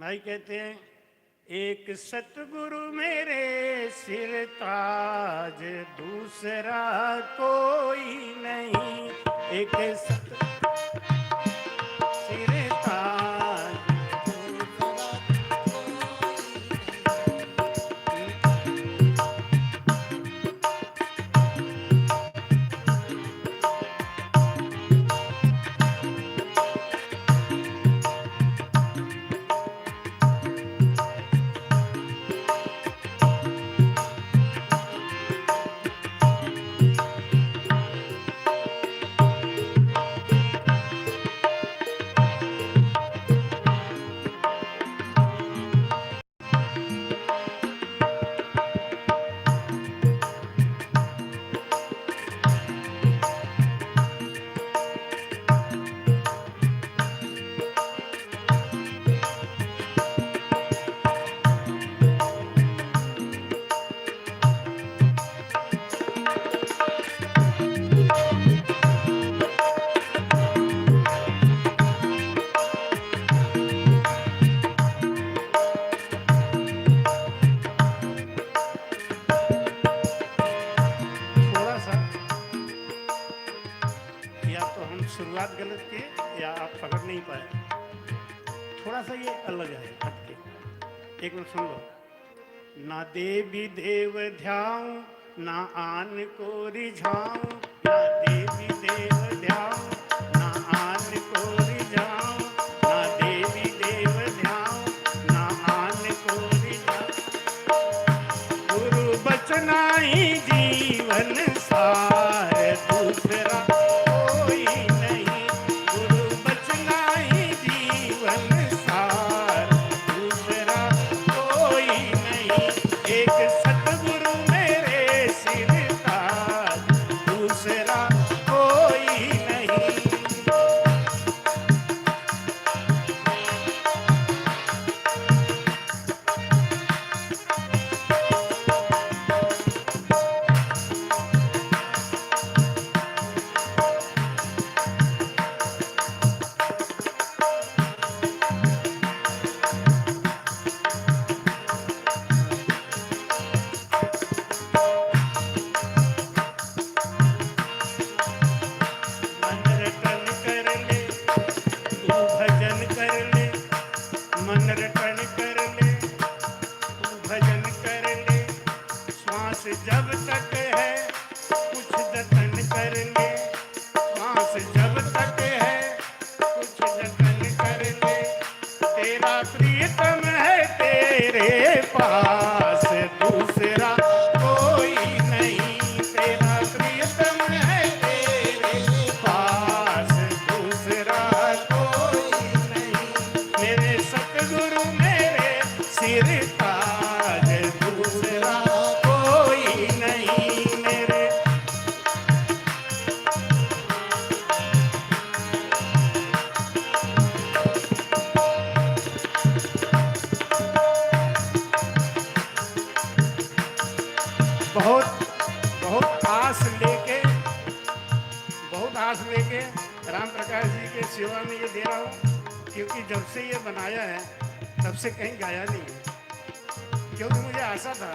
भाई कहते हैं एक सतगुरु मेरे सिर ताज, दूसरा कोई नहीं। एक सिर ताज, शुरुआत गलत की या आप पकड़ नहीं पाए, थोड़ा सा ये अलग है, हटके। एक मिनट सुन लो। ना देवी देव ध्याऊं, ना आन को रिझाऊं, ना देवी देव ध्याऊं, ना आन को रिझाऊं, ना देवी देव ध्याऊं, ना आन को रिझाऊं। गुरु बचना ही जीवन सार, दूसरा जब तक है कुछ जतन कर ले, सांस जब तक है कुछ जतन कर ले। तेरा प्रियतम है तेरे पास, दूसरा कोई नहीं। तेरा प्रियतम है तेरे पास, दूसरा कोई नहीं। मेरे सतगुरु मेरे सिर ताज, दूसरा बहुत आस लेके राम प्रकाश जी के सेवा में ये दे रहा हूँ, क्योंकि जब से ये बनाया है तब से कहीं गाया नहीं है। क्योंकि मुझे आशा था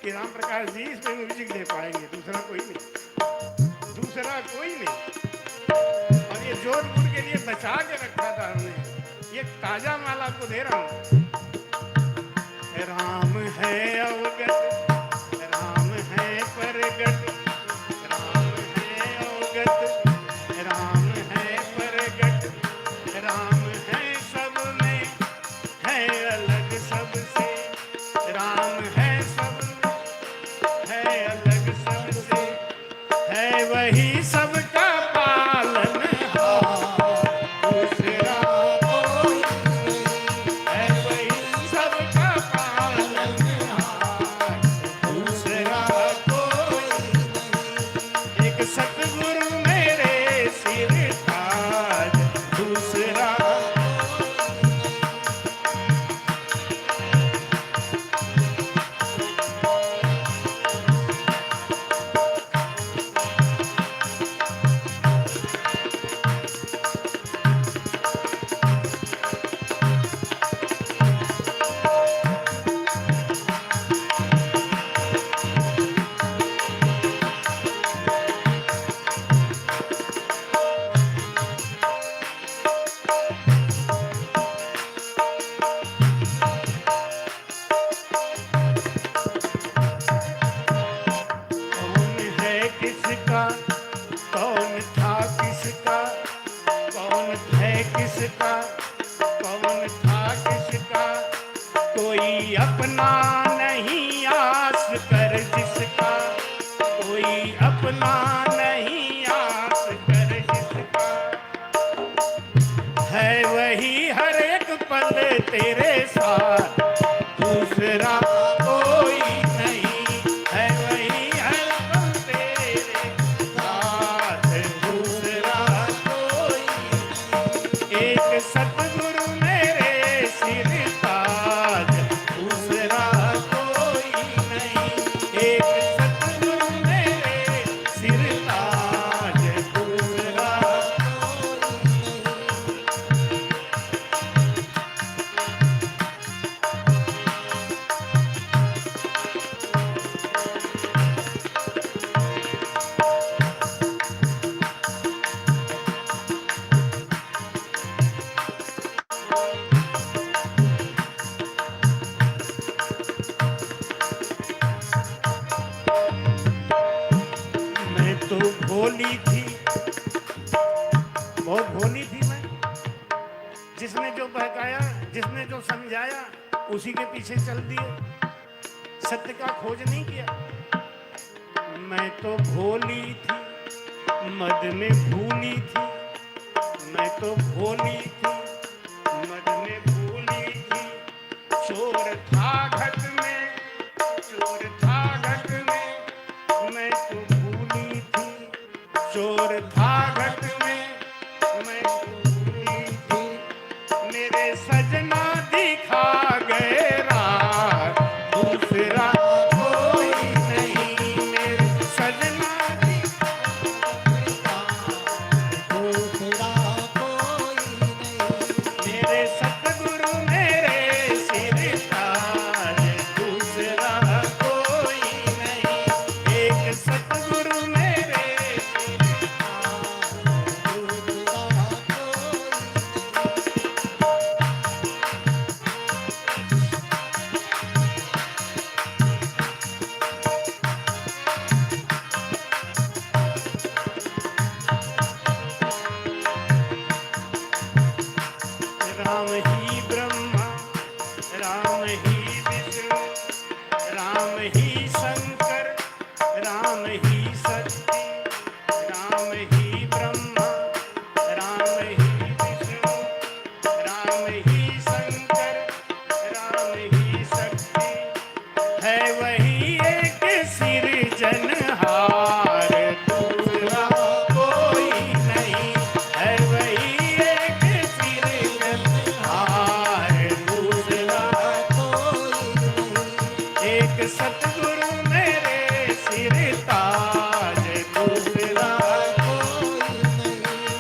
कि राम प्रकाश जी इस पे म्यूजिक दे पाएंगे, दूसरा कोई नहीं, दूसरा कोई नहीं। और ये जोधपुर के लिए बचा के रखा था हमने, ये ताजा माल आपको दे रहा हूँ। राम है अवगत, राम है परगट, राम है अवगत, राम है परगट, राम है सब में, है अलग सबसे। राम है सब में, है अलग सबसे, है वही सबका पालन हार, दूसरा कोई नहीं। है वही सबका पालन हार, अपना नहीं आस कर जिसका, कोई अपना नहीं आस कर जिसका, है वही हर एक पल तेरे साथ, दूसरा कोई नहीं, है वही हर पल तेरे साथ, दूसरा कोई नहीं। एक सतगुरु मेरे सिर ताज, दूसरा कोई नहीं, एक सतगुरु मेरे सिर ताज, दूसरा मैं तो भोली थी, बहुत भोली थी मैं, जिसने जो बहकाया, जिसने जो समझाया, उसी के पीछे चल दिए, सत्य का खोज नहीं किया। मैं तो भोली थी, मद में भूली थी, मैं तो भोली थी, मद में भूली थी, चोर था घट में, चोर था घट में, मैं तो भूली थी, चोर था घट में, मैं तो भूली थी, मेरे सजना दिखा गए राह, दूसरा कोई नहीं, मेरे सजना दिखा गए राह, दूसरा कोई नहीं, मेरे सतगुरु मेरे सिर ताज, दूसरा कोई नहीं, एक सतगुरु मेरे सिर ताज, दूसरा कोई राम ही ब्रह्मा, राम ही विष्णु, राम ही शंकर, राम ही शक्ति, राम ही ब्रह्मा, राम ही विष्णु, राम ही शंकर, राम ही शक्ति, है वही एक सिरजनहार, दूसरा कोई नहीं, है वही एक सिरजनहार, दूसरा कोई नहीं, एक सतगुरु मेरे सिर ताज, दूसरा कोई नहीं।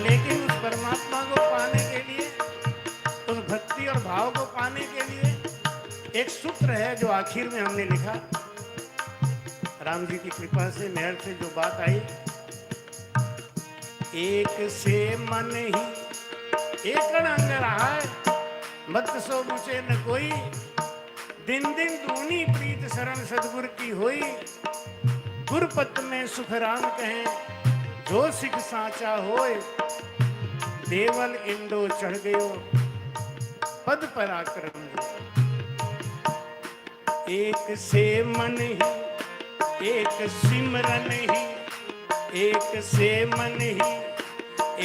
लेकिन उस परमात्मा को पाने के लिए, उस भक्ति और भाव को पाने के लिए एक सूत्र है जो आखिर में हमने लिखा, राम जी की कृपा से, मेहर से जो बात आई, एक से मन ही एक अंग रहा है, मत सो पूछे न कोई, दिन दिन दूनी प्रीत शरण सदगुर की होई, गुरपत में सुख राम कहें, जो सिख साचा होए, देवल इंडो चढ़ गयो, पद पराक्रम जो। एक से मन ही, एक सिमरन ही, एक से मन ही,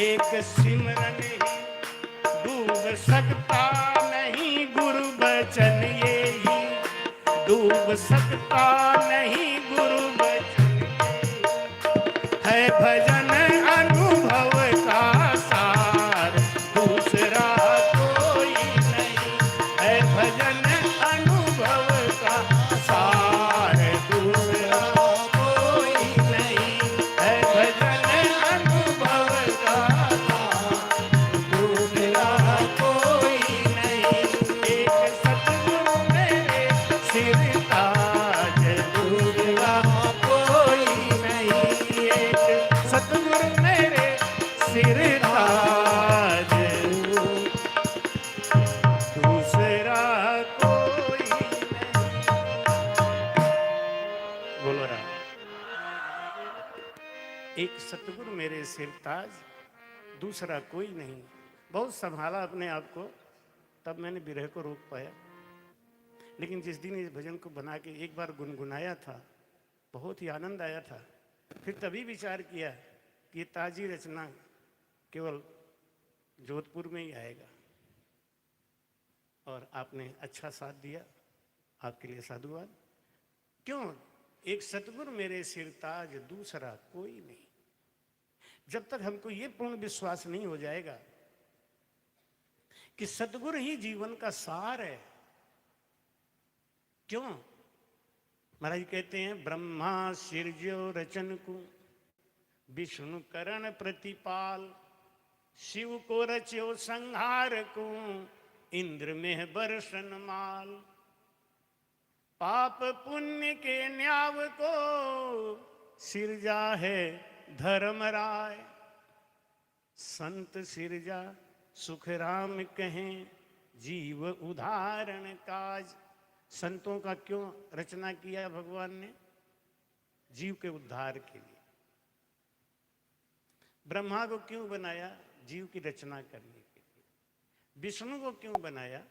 एक सिमरन ही, डूब सकता नहीं गुरु बचन ये ही, डूब सकता नहीं गुरु बचन ये, है भजन अनुभव का सार, दूसरा कोई नहीं, है भजन अनुभव का सार, दूसरा कोई नहीं, है भजन अनुभव का सार, दूसरा कोई नहीं, एक सतगुरु मेरे सिर ताज, दूसरा कोई नहीं, एक सतगुरु मेरे सिर ताज। एक सतगुरु मेरे सिर ताज, दूसरा कोई नहीं। बहुत संभाला अपने आप को, तब मैंने विरह को रोक पाया। लेकिन जिस दिन इस भजन को बना के एक बार गुनगुनाया था, बहुत ही आनंद आया था। फिर तभी विचार किया कि ये ताजी रचना केवल जोधपुर में ही आएगा, और आपने अच्छा साथ दिया, आपके लिए साधुवाद। क्यों? एक सतगुरु मेरे सिर ताज, दूसरा कोई नहीं। जब तक हमको ये पूर्ण विश्वास नहीं हो जाएगा कि सतगुरु ही जीवन का सार है। क्यों? महाराज कहते हैं, ब्रह्मा सिरज्यो रचन को, विष्णु करण प्रतिपाल, शिव को रच्यो संहार को, इंद्र में बरसन माल। पाप पुण्य के न्याव को सिरजा है धर्मराय, संत सिरजा सुख राम कहें, जीव उदाहरण काज। संतों का क्यों रचना किया भगवान ने? जीव के उद्धार के लिए। ब्रह्मा को क्यों बनाया? जीव की रचना करने के लिए। विष्णु को क्यों बनाया?